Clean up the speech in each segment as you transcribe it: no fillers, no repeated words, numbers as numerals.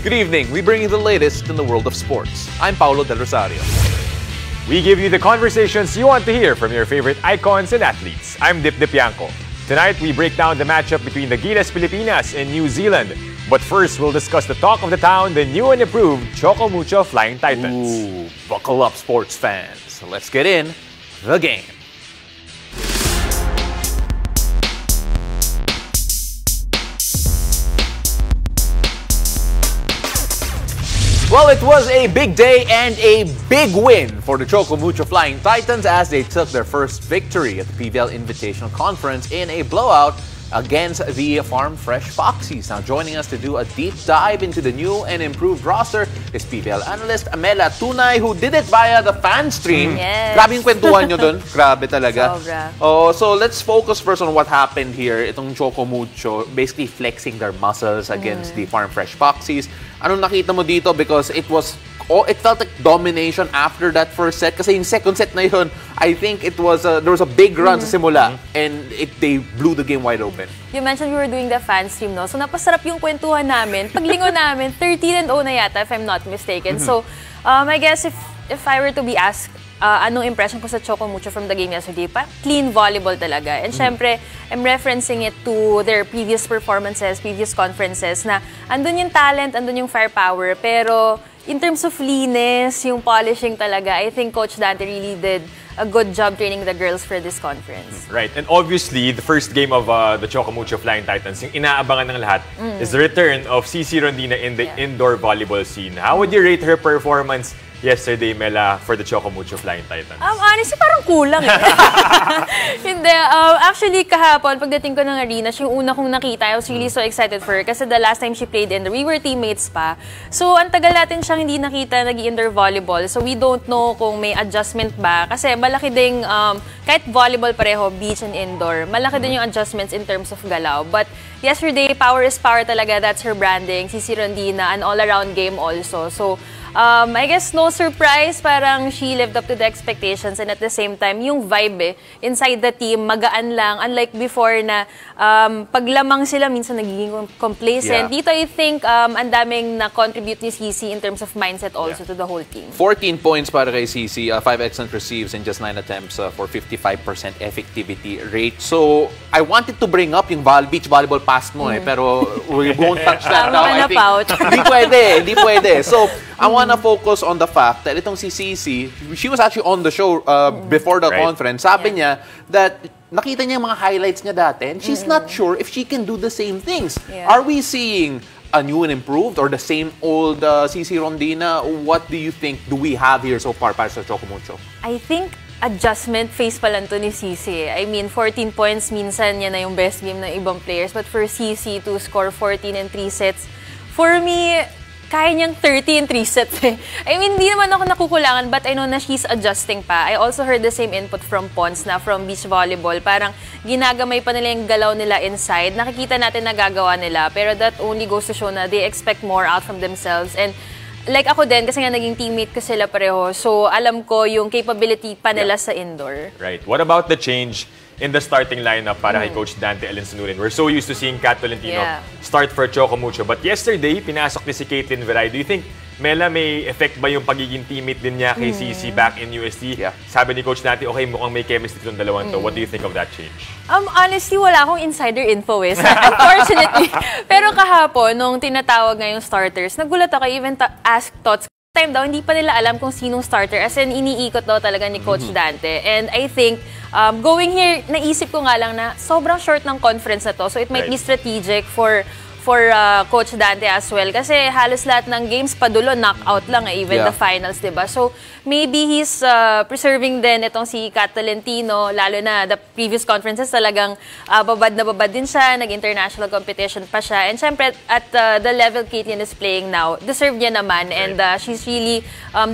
Good evening. We bring you the latest in the world of sports. I'm Paulo Del Rosario. We give you the conversations you want to hear from your favorite icons and athletes. I'm Dip Dipianco. Tonight, we break down the matchup between the Gilas Pilipinas and New Zealand. But first, we'll discuss the talk of the town, the new and improved Choco Mucho Flying Titans. Ooh, buckle up, sports fans. Let's get in the game. Well, it was a big day and a big win for the Choco Mucho Flying Titans as they took their first victory at the PVL Invitational Conference in a blowout against the Farm Fresh Foxies. Now, joining us to do a deep dive into the new and improved roster is PVL analyst Amela Tunay, who did it via the fan stream. Yes. Grabe yung kwentuhan nyo dun. Grabe talaga. Sobra. Oh, so let's focus first on what happened here. Itong Choco Mucho, basically flexing their muscles against the Farm Fresh Foxies. Anong nakita mo dito? Because it felt like domination after that first set. Kasi yung second set na yun, I think it was there was a big run sa simula and they blew the game wide open. You mentioned we were doing the fan stream, no? So napasarap yung kwentuhan namin. Paglingon namin, 13-0 na yata, if I'm not mistaken. So I guess if I were to be asked, anong impression ko sa Choco Mucho from the game yesterday? Clean volleyball talaga. And syempre, I'm referencing it to their previous performances, previous conferences, na andun yung talent, andun yung firepower, pero in terms of leanness, yung polishing talaga, I think Coach Dante really did a good job training the girls for this conference. Right, and obviously, the first game of the Choco Mucho Flying Titans, yung inaabangan ng lahat, is the return of CC Rondina in the indoor volleyball scene. How would you rate her performance yesterday, Mela, for the Choco Mucho Flying Titans? Honestly, parang kulang eh. Hindi. Actually, kahapon, pagdating ko ng arena, siya yung una kong nakita. I was really so excited for her kasi the last time she played indoor, we were teammates pa. So, ang tagal natin siyang hindi nakita nag-indoor volleyball. So, we don't know kung may adjustment ba. Kasi malaki ding, kahit volleyball pareho, beach and indoor, malaki din yung adjustments in terms of galaw. But yesterday, power is power talaga. That's her branding. CC Rondina, an all-around game also. So, I guess no surprise, parang she lived up to the expectations and at the same time, yung vibe inside the team, magaan lang. Unlike before na paglamang sila, minsan nagiging complacent. Yeah. Dito, I think, ang daming na-contribute ni CC in terms of mindset also to the whole team. 14 points para kay CC, 5 excellent receives and just 9 attempts for 55% effectivity rate. So, I wanted to bring up yung beach volleyball pass mo pero we won't touch that now. I think hindi pwede. So, I want to focus on the fact that itong si CC, she was actually on the show before the conference. Sabi niya that nakita niya yung mga highlights niya dati and she's not sure if she can do the same things. Yeah. Are we seeing a new and improved or the same old CC Rondina? What do you think do we have here so far para sa Choco Mucho? I think adjustment phase pa lang to ni CC. I mean, 14 points, minsan yan na yung best game ng ibang players. But for CC to score 14 in 3 sets, for me, kaya niyang 30 in 3 sets eh. I mean, hindi naman ako nakukulangan, but I know na she's adjusting pa. I also heard the same input from Pons na from beach volleyball. Parang ginagamay pa nila yung galaw nila inside. Nakikita natin na gagawa nila, pero that only goes to show na they expect more out from themselves. And like ako din, kasi nga naging teammate ko sila pareho. So, alam ko yung capability pa nila sa indoor. Right. What about the change in the starting lineup para kay Coach Dante Alinsanurin? We're so used to seeing Kat Tolentino start for Choco Mucho. But yesterday, pinasok ni si Caitlin Veray. Do you think, Mela, may effect ba yung pagiging teammate din niya kay CC back in UST? Yeah. Sabi ni Coach Dante, okay, mukhang may chemistry itong dalawang to. What do you think of that change? Honestly, wala akong insider info eh. Unfortunately. Pero kahapon, nung tinatawag nga yung starters, nagulat ako, even ask thoughts. Time daw, hindi pa nila alam kung sinong starter. As in, iniikot daw talaga ni Coach Dante. And I think, going here, naisip ko nga lang na sobrang short ng conference na to. So it might be strategic for Coach Dante as well. Kasi halos lahat ng games padulo, knockout lang eh, even the finals, diba? So maybe he's preserving din itong si Kat Tolentino, lalo na the previous conferences talagang babad na babad din siya, nag-international competition pa siya. And syempre, at the level Caitlin is playing now, deserve niya naman and she's really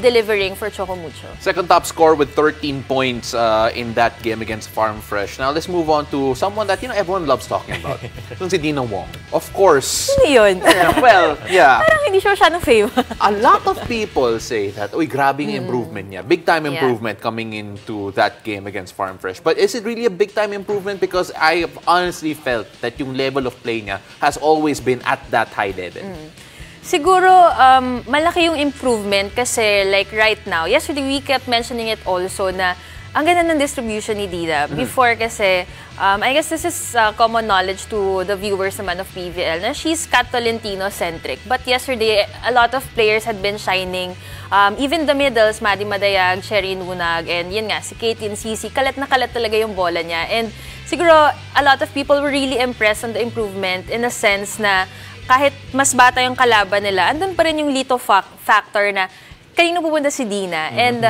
delivering for Choco Mucho. Second top score with 13 points in that game against Farm Fresh. Now let's move on to someone that everyone loves talking about. Itong si Dina Wong. Of course. Ano yun? Well, yeah. Parang hindi siya masyadong famous. A lot of people say that, uy, grabbing improvement niya. Big time improvement coming into that game against Farm Fresh. But is it really a big time improvement? Because I honestly felt that yung level of play niya has always been at that high level. Siguro, malaki yung improvement kasi like right now, yesterday we kept mentioning it also na ang ganda ng distribution ni Dida. Before kasi, I guess this is common knowledge to the viewers naman of PVL na she's Kat Tolentino-centric. But yesterday, a lot of players had been shining. Even the middles, Maddie Madayag, Cherry Nunag, and yun nga, si Caitlyn Cici, kalat na kalat talaga yung bola niya. And siguro, a lot of people were really impressed on the improvement in a sense na kahit mas bata yung kalaban nila, andun pa rin yung little factor na kanino pupunta si Dina. And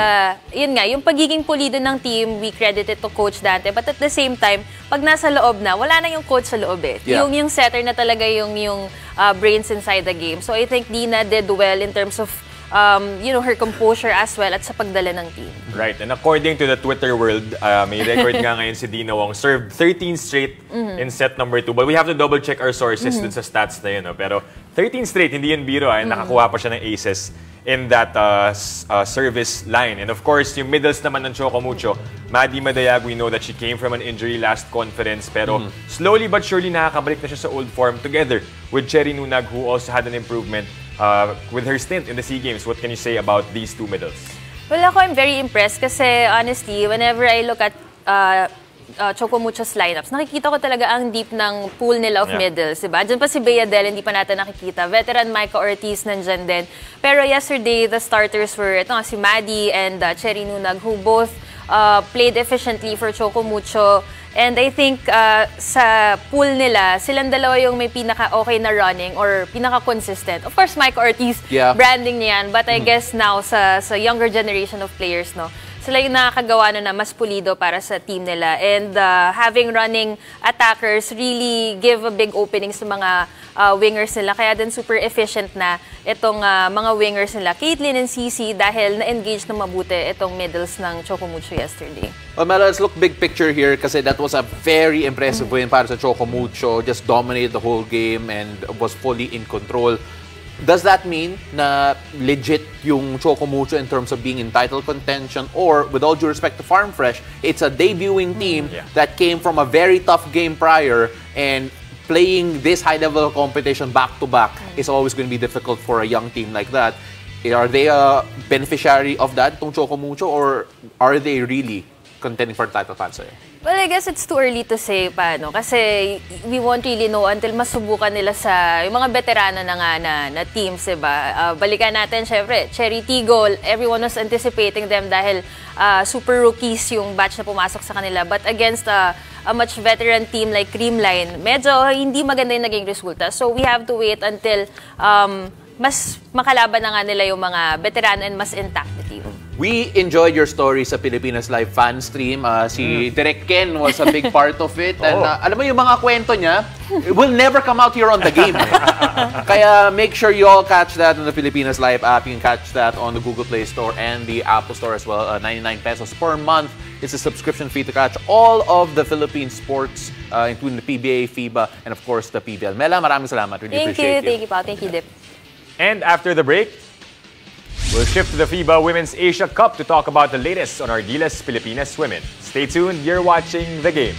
yun nga, yung pagiging pulido ng team, we credit it to Coach Dante. But at the same time, pag nasa loob na, wala na yung coach sa loob eh. Yeah. Yung setter na talaga yung brains inside the game. So I think Dina did well in terms of her composure as well at sa pagdala ng team. Right, and according to the Twitter world, may record nga ngayon si Dina Wong, served 13 straight in set number 2. But we have to double check our sources dun sa stats na yun. No? Pero 13 straight, hindi yun biro. Nakakuha pa siya ng aces in that service line. And of course, yung middles naman ng Choco Mucho, Maddie Madayag, we know that she came from an injury last conference. Pero slowly but surely nakakabalik na siya sa old form together with Cherry Nunag, who also had an improvement with her stint in the SEA Games. What can you say about these two middles? Well, ako, I'm very impressed kasi honestly, whenever I look at Choco Mucho's lineups, nakikita ko talaga ang deep ng pool nila of middles, diba? Diyan pa si Bea Del, hindi pa natin nakikita. Veteran Micah Ortiz nandyan din. Pero yesterday, the starters were ito nga, si Maddie and Cherry Nunag, who both played efficiently for Choco Mucho. And I think sa pool nila, silang dalawa yung may pinaka-okay na running or pinaka-consistent. Of course, Mike Ortiz, branding niya yan. But I guess now, sa younger generation of players, no, sila yung nakakagawa na mas pulido para sa team nila. And having running attackers really give a big opening sa mga wingers nila. Kaya din super efficient na itong mga wingers nila, Caitlyn and Cici, dahil na-engage na mabuti itong middles ng Choco Mucho yesterday. Well, Mel, let's look big picture here kasi that was a very impressive win para sa Choco Mucho. Just dominated the whole game and was fully in control. Does that mean na legit yung Choco Mucho in terms of being in title contention, or with all due respect to Farm Fresh, it's a debuting team that came from a very tough game prior, and playing this high-level competition back-to-back is always going to be difficult for a young team like that. Are they a beneficiary of that, itong Choco Mucho, or are they really contending for title fans sa'yo? Well, I guess it's too early to say paano. Kasi we won't really know until masubukan nila sa yung mga veterano na nga na teams, diba? Balikan natin, syempre, Cherry Tigol, everyone was anticipating them dahil super rookies yung batch na pumasok sa kanila. But against a much veteran team like Creamline, medyo hindi maganda yung naging resulta. So we have to wait until mas makalaban na nga nila yung mga veterano and mas intact na team. We enjoyed your story sa Pilipinas Live fan stream. Si Direk Ken was a big part of it. And alam mo yung mga kwento niya, it will never come out here on the game. Kaya make sure you all catch that on the Pilipinas Live app. You can catch that on the Google Play Store and the Apple Store as well. 99 pesos per month. It's a subscription fee to catch all of the Philippine sports, including the PBA, FIBA, and of course the PBL. Mela, maraming salamat. Really appreciate you. Thank you, Pao. Thank you, Dip. And after the break, we'll shift to the FIBA Women's Asia Cup to talk about the latest on our Gilas Pilipinas women. Stay tuned, you're watching The Game.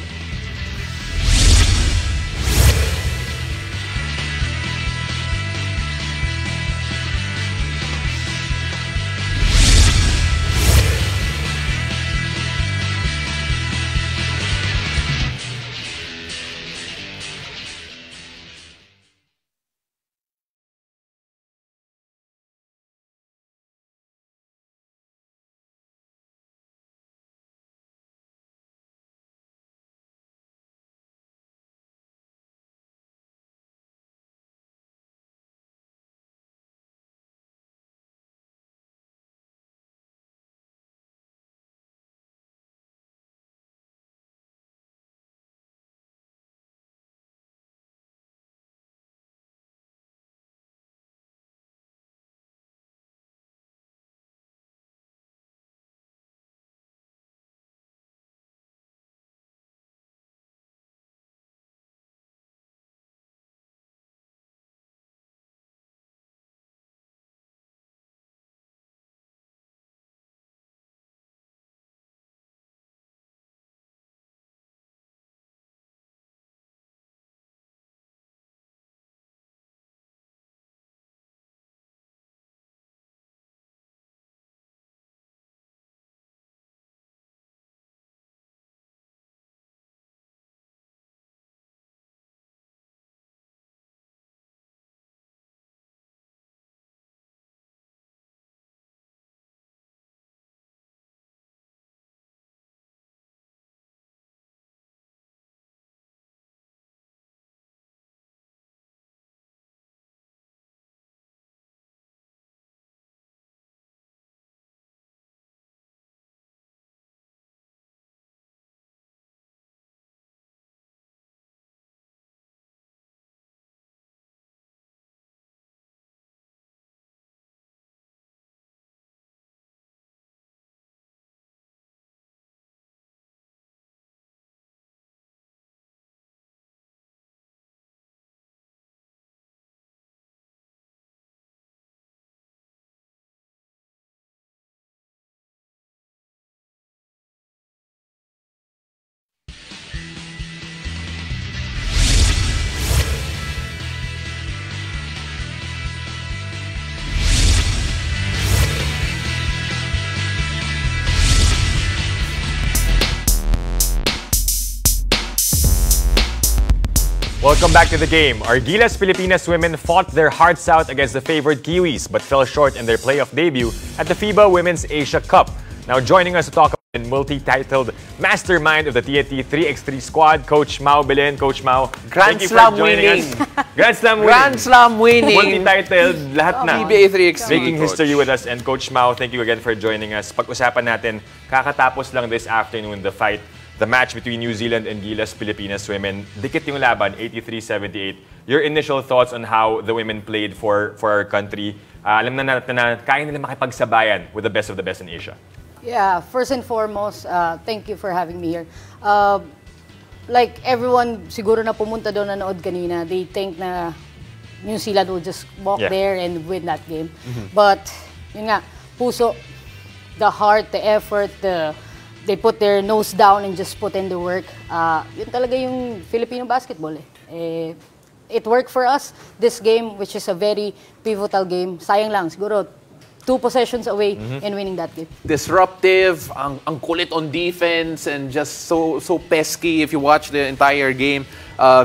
Welcome back to the game. Our Gilas Pilipinas women fought their hearts out against the favored Kiwis but fell short in their playoff debut at the Fiba Women's Asia Cup. Now joining us to talk about the multi-titled mastermind of the TNT 3x3 squad, Coach Mau Belen. Coach Mau, Grand Slam winning. Grand Slam winning. Grand Slam winning. Multi-titled, lahat na. PBA 3x3. Making history with us. And Coach Mau, thank you again for joining us. Pag-usapan natin, kakatapos lang this afternoon the match between New Zealand and Gilas Pilipinas women. Dikit yung laban, 83-78. Your initial thoughts on how the women played for our country. Alam na natin na kaya nila makipagsabayan with the best of the best in Asia. Yeah, first and foremost, thank you for having me here. Like everyone siguro na pumunta doon nanood kanina, they think na New Zealand will just walk there and win that game. But yun nga, puso, the heart, the effort, they put their nose down and just put in the work. Yun talaga yung Filipino basketball eh. It worked for us, this game, which is a very pivotal game. Sayang lang, siguro 2 possessions away in winning that game. Disruptive, ang kulit on defense, and just so pesky if you watch the entire game.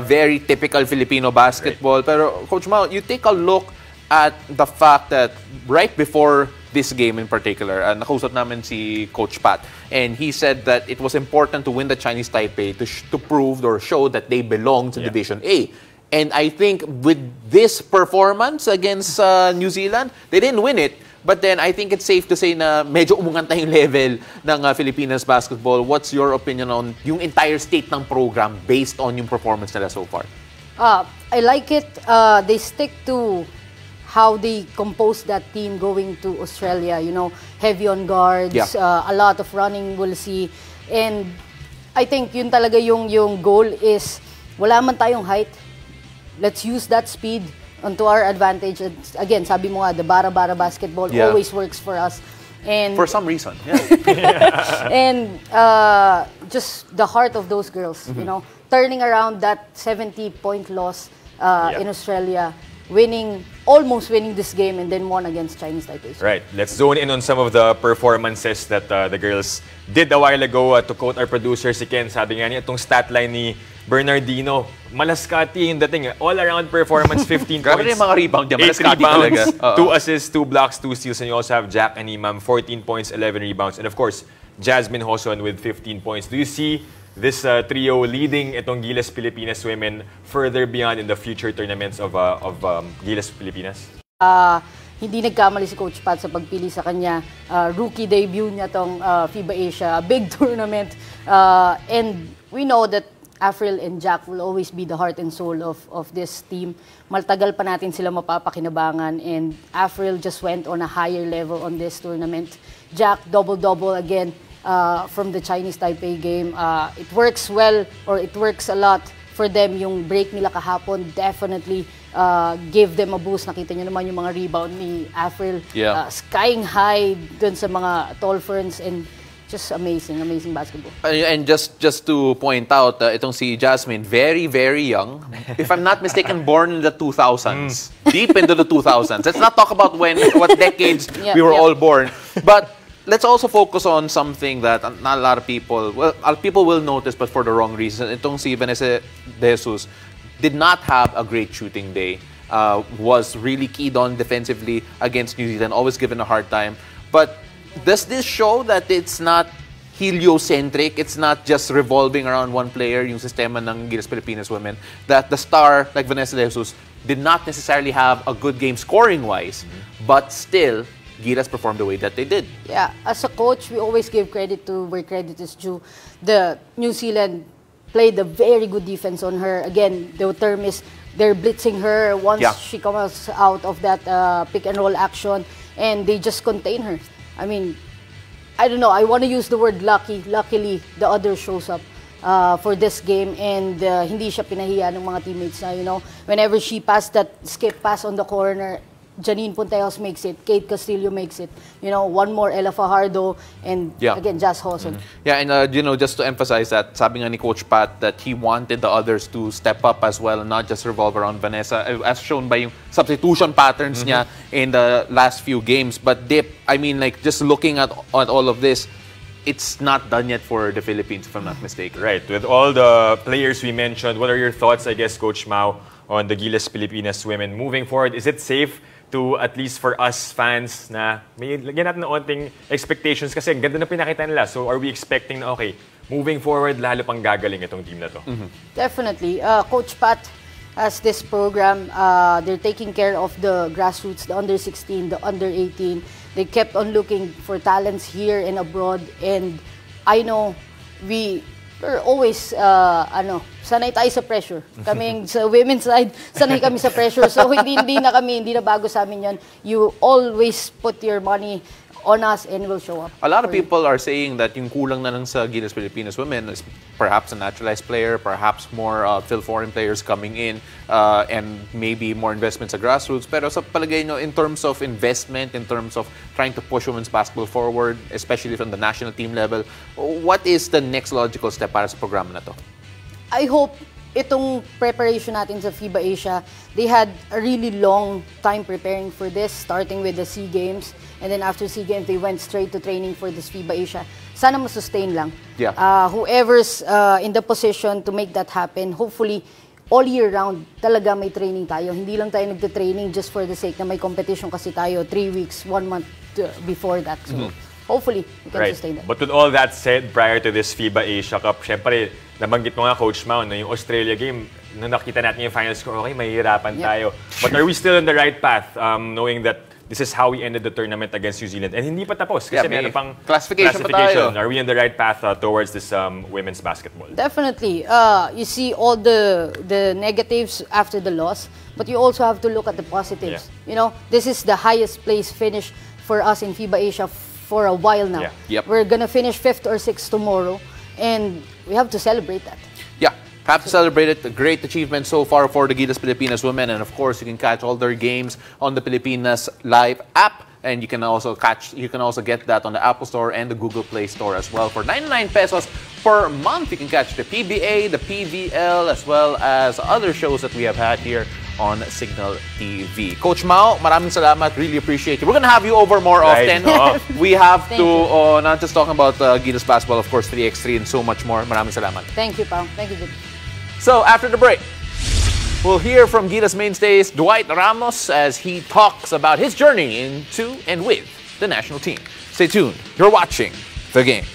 Very typical Filipino basketball. Right. Pero Coach Mau, you take a look at the fact that right before this game in particular, nakausap namin si Coach Pat, and he said that it was important to win the Chinese Taipei to prove or show that they belong to Division A. And I think with this performance against New Zealand, they didn't win it. But then I think it's safe to say na medyo umunganta yung level ng Filipinas basketball. What's your opinion on yung entire state ng program based on yung performance nila so far? I like it. They stick to how they compose that team going to Australia. You know, heavy on guards, a lot of running we'll see. And I think yun talaga yung goal is wala man tayong height. Let's use that speed onto our advantage. And again, sabi mo nga, the bara-bara basketball always works for us. And for some reason, and just the heart of those girls, you know, turning around that 70-point loss in Australia, almost winning this game, and then won against Chinese Taipei. Right. Let's zone in on some of the performances that the girls did a while ago. To quote our producer, si Ken, sabi nga niya, itong stat line ni Bernardino, malaskati yung dating. All-around performance, 15 points. Grabe yung mga rebound niya. 8 rebounds, 2 assists, 2 blocks, 2 steals. And you also have Jack and Imam, 14 points, 11 rebounds. And of course, Jasmine Hoson with 15 points. Do you see this trio leading itong Gilas Pilipinas women further beyond in the future tournaments of Gilas Pilipinas? Hindi nagkamali si Coach Pat sa pagpili sa kanya. Rookie debut niya tong FIBA Asia, a big tournament. And we know that Afril and Jack will always be the heart and soul of this team. Maltagal pa natin sila mapapakinabangan, and Afril just went on a higher level on this tournament. Jack, double-double again from the Chinese Taipei game. It works well, or it works a lot for them. Yung break nila kahapon definitely give them a boost. Nakita nyo naman yung mga rebound ni Afril. Skying high dun sa mga tall ferns, and just amazing basketball. And just to point out, itong si Jasmine, very, very young. If I'm not mistaken, born in the 2000s. Deep into the 2000s. Let's not talk about what decades we were all born. But let's also focus on something that not a lot of people, people will notice, but for the wrong reason. Itong si Vanessa De Jesus did not have a great shooting day. Was really keyed on defensively against New Zealand, always given a hard time. But does this show that it's not heliocentric, it's not just revolving around one player, yung sistema ng Gilas Pilipinas women, that the star, like Vanessa De Jesus, did not necessarily have a good game scoring-wise, but still, Gilas performed the way that they did? Yeah, as a coach, we always give credit to where credit is due. The New Zealand played a very good defense on her. Again, the term is they're blitzing her once she comes out of that pick and roll action, and they just contain her. I mean, I don't know, I want to use the word lucky. Luckily, the other shows up for this game, and hindi siya pinahiya ng mga teammates na, you know, whenever she passed that skip pass on the corner, Janine Punteos makes it, Kate Castillo makes it, you know, one more Ella Fajardo, and again, Jazz Hosen. Yeah, and you know, just to emphasize that, sabi nga ni Coach Pat that he wanted the others to step up as well and not just revolve around Vanessa, as shown by yung substitution patterns niya in the last few games. But Dip, I mean, like, just looking at all of this, it's not done yet for the Philippines, if I'm not mistaken. Right. With all the players we mentioned, what are your thoughts, I guess, Coach Mao, on the Gilas Pilipinas women moving forward? Is it safe to, at least for us fans, na may lagyan natin ng onting expectations kasi ganda na pinakita nila. So are we expecting na, okay, moving forward, lalo pang gagaling itong team na to? Definitely. Coach Pat has this program. They're taking care of the grassroots, the under-16, the under-18. They kept on looking for talents here and abroad. And I know we're always, sanay tayo sa pressure. Kaming sa women's side, sanay kami sa pressure. So hindi na bago sa amin yun. You always put your money on us and will show up. A lot of people are saying that yung kulang na lang sa Gilas Pilipinas women is perhaps a naturalized player, perhaps more foreign players coming in, and maybe more investments sa grassroots. Pero sa palagay nyo, in terms of investment, in terms of trying to push women's basketball forward, especially from the national team level, what is the next logical step para sa programa na to? I hope itong preparation natin sa FIBA Asia, they had a really long time preparing for this, starting with the SEA Games. And then after SEA Games, they went straight to training for this FIBA Asia. Sana ma-sustain lang. Yeah. Whoever's in the position to make that happen, hopefully, all year round, talaga may training tayo. Hindi lang tayo nagte-training just for the sake na may competition kasi tayo 3 weeks, 1 month before that. So, hopefully, we can sustain that. But with all that said, prior to this FIBA Asia Cup, syempre, nabanggit mo nga, Coach Mao, no, yung Australia game, nung nakita natin yung final score, okay, mahihirapan tayo. But are we still on the right path, knowing that this is how we ended the tournament against New Zealand? And hindi pa tapos, kasi meron pang classification pa tayo. Are we on the right path towards this women's basketball? Definitely. You see all the negatives after the loss, but you also have to look at the positives. Yeah. You know, this is the highest place finish for us in FIBA Asia for a while now. Yeah. Yep. We're gonna finish 5th or 6th tomorrow, and we have to celebrate that. Yeah, have to celebrate it. A great achievement so far for the Gilas Pilipinas women. And of course, you can catch all their games on the Pilipinas Live app. And you can also get that on the Apple Store and the Google Play Store as well. For 99 pesos per month, you can catch the PBA, the PVL, as well as other shows that we have had here on Signal TV. Coach Mao, maraming salamat. Really appreciate it. We're gonna have you over more often. We have to not just talk about Gilas basketball, of course, 3x3 and so much more. Maraming salamat. Thank you, Pao. Thank you, Jim. So after the break, we'll hear from Gilas mainstays Dwight Ramos as he talks about his journey into and with the national team. Stay tuned. You're watching The Game.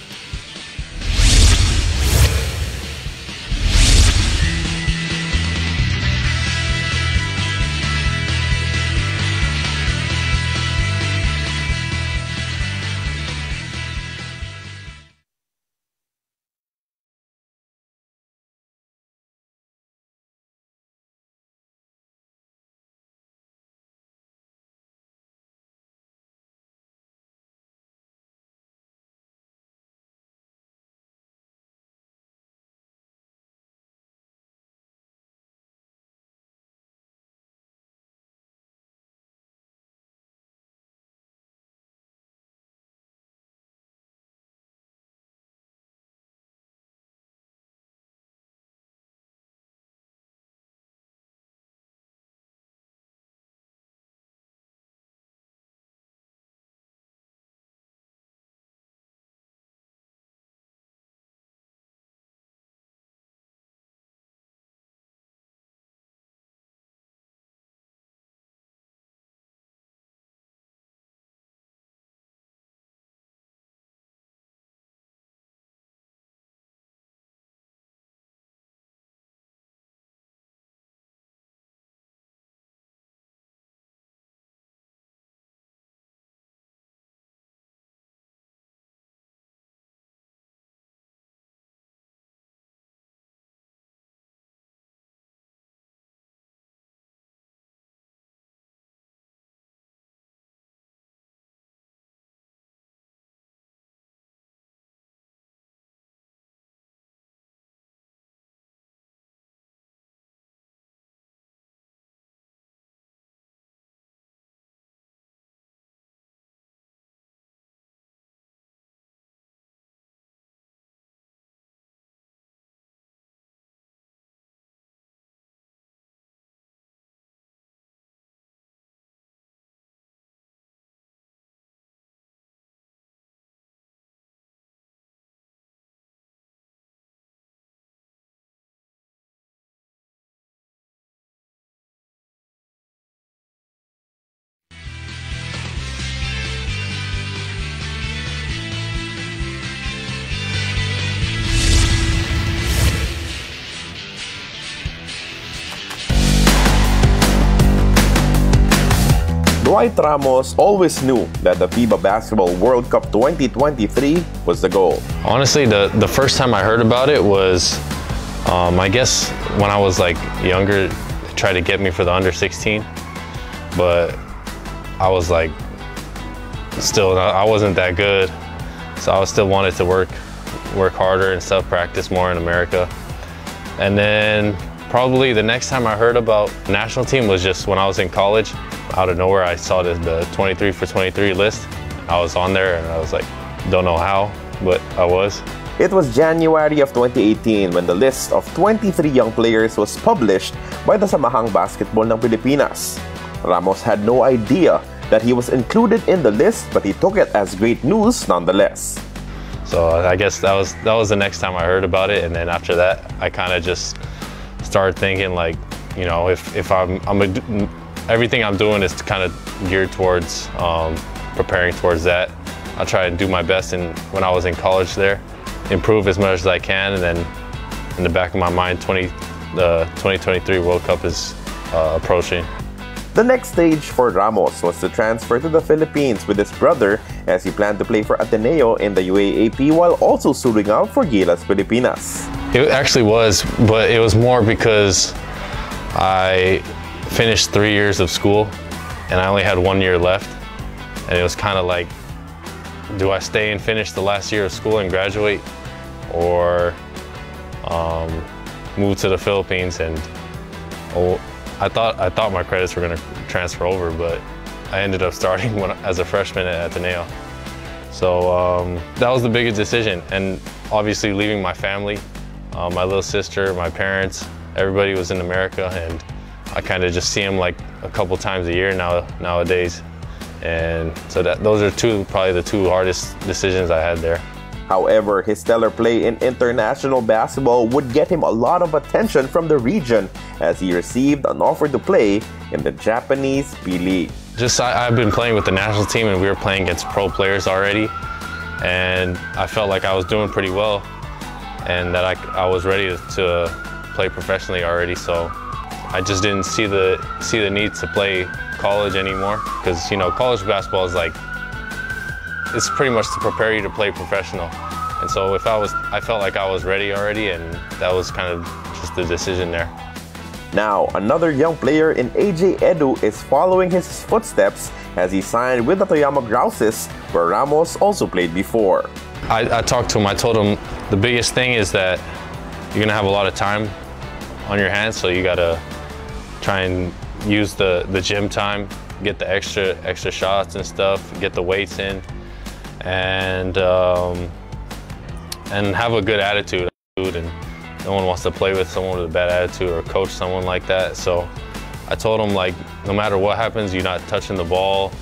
Dwight Ramos always knew that the FIBA Basketball World Cup 2023 was the goal. Honestly, the first time I heard about it was, I guess when I was like younger, they tried to get me for the under 16, but I was like, still, I wasn't that good, so I still wanted to work harder and stuff, practice more in America. And then probably the next time I heard about the national team was just when I was in college. Out of nowhere, I saw the 23 for 23 list. I was on there and I was like, don't know how, but I was. It was January of 2018 when the list of 23 young players was published by the Samahang Basketball ng Pilipinas. Ramos had no idea that he was included in the list, but he took it as great news nonetheless. So I guess that was the next time I heard about it, and then after that, I kind of just started thinking like, you know, if everything I'm doing is kind of geared towards preparing towards that. I'll try to do my best when I was in college there, improve as much as I can, and then in the back of my mind, the 2023 World Cup is approaching. The next stage for Ramos was to transfer to the Philippines with his brother as he planned to play for Ateneo in the UAAP while also suiting out for Gilas Pilipinas. It actually was, but it was more because I finished 3 years of school and I only had 1 year left, and it was kind of like, do I stay and finish the last year of school and graduate, or move to the Philippines? And I thought my credits were going to transfer over, but I ended up starting as a freshman at Ateneo. So that was the biggest decision, and obviously leaving my family, my little sister, my parents, everybody was in America, and I kind of just see them like a couple times a year nowadays. And so those are probably the two hardest decisions I had there. However, his stellar play in international basketball would get him a lot of attention from the region as he received an offer to play in the Japanese B-League. I've been playing with the national team, and we were playing against pro players already, and I felt like I was doing pretty well and that I was ready to play professionally already. So I just didn't see the need to play college anymore, because, you know, college basketball is like, it's pretty much to prepare you to play professional. And so I felt like I was ready already, and that was kind of just the decision there. Now, another young player in AJ Edu is following his footsteps as he signed with the Toyama Grouses, where Ramos also played before. I talked to him, I told him the biggest thing is that you're gonna have a lot of time on your hands, so you gotta try and use the gym time, get the extra shots and stuff, get the weights in, and have a good attitude. And no one wants to play with someone with a bad attitude or coach someone like that. So I told him, like, no matter what happens, you're not touching the ball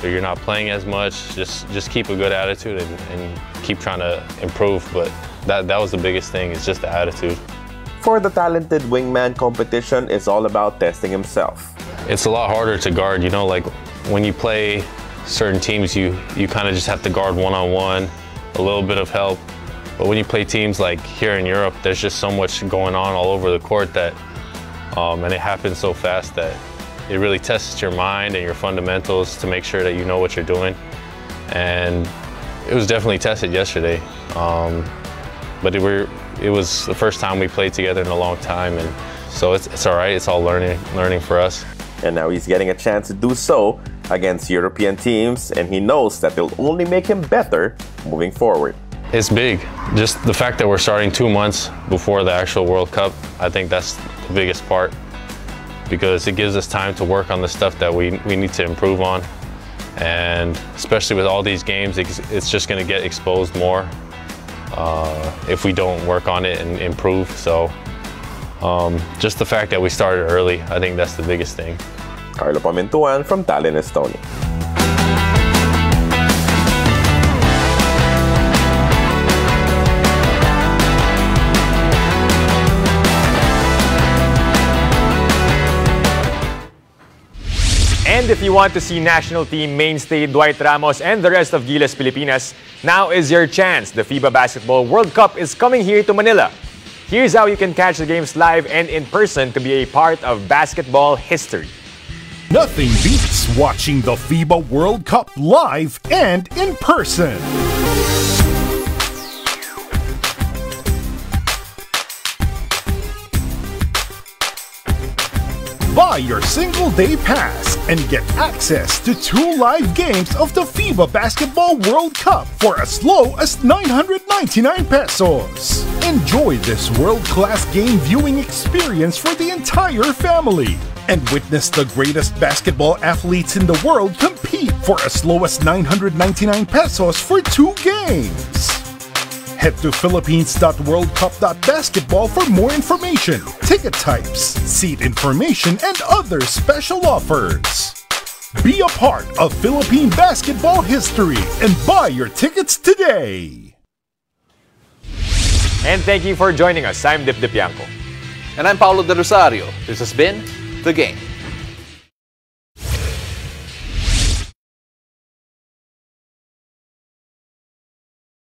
or you're not playing as much. Just keep a good attitude and keep trying to improve. But that was the biggest thing, is just the attitude. For the talented wingman, competition is all about testing himself. It's a lot harder to guard, you know, like when you play certain teams, you kind of just have to guard one-on-one, a little bit of help. But when you play teams like here in Europe, there's just so much going on all over the court that, and it happens so fast that it really tests your mind and your fundamentals to make sure that you know what you're doing. And it was definitely tested yesterday. But it was the first time we played together in a long time, and so it's all right. It's all learning for us. And now he's getting a chance to do so against European teams, and he knows that they'll only make him better moving forward. It's big. Just the fact that we're starting 2 months before the actual World Cup, I think that's the biggest part, because it gives us time to work on the stuff that we need to improve on. And especially with all these games, it's just going to get exposed more if we don't work on it and improve. So just the fact that we started early, I think that's the biggest thing. Carlo Pamintuan from Tallinn, Estonia. And if you want to see national team mainstay Dwight Ramos and the rest of Gilas Pilipinas, now is your chance. The FIBA Basketball World Cup is coming here to Manila. Here's how you can catch the games live and in person to be a part of basketball history. Nothing beats watching the FIBA World Cup live and in person. Buy your single-day pass and get access to 2 live games of the FIBA Basketball World Cup for as low as 999 pesos. Enjoy this world-class game viewing experience for the entire family and witness the greatest basketball athletes in the world compete for as low as 999 pesos for 2 games. Head to philippines.worldcup.basketball for more information, ticket types, seat information, and other special offers. Be a part of Philippine basketball history and buy your tickets today. And thank you for joining us. I'm Dip Dipianco. And I'm Paulo De Rosario. This has been The Game.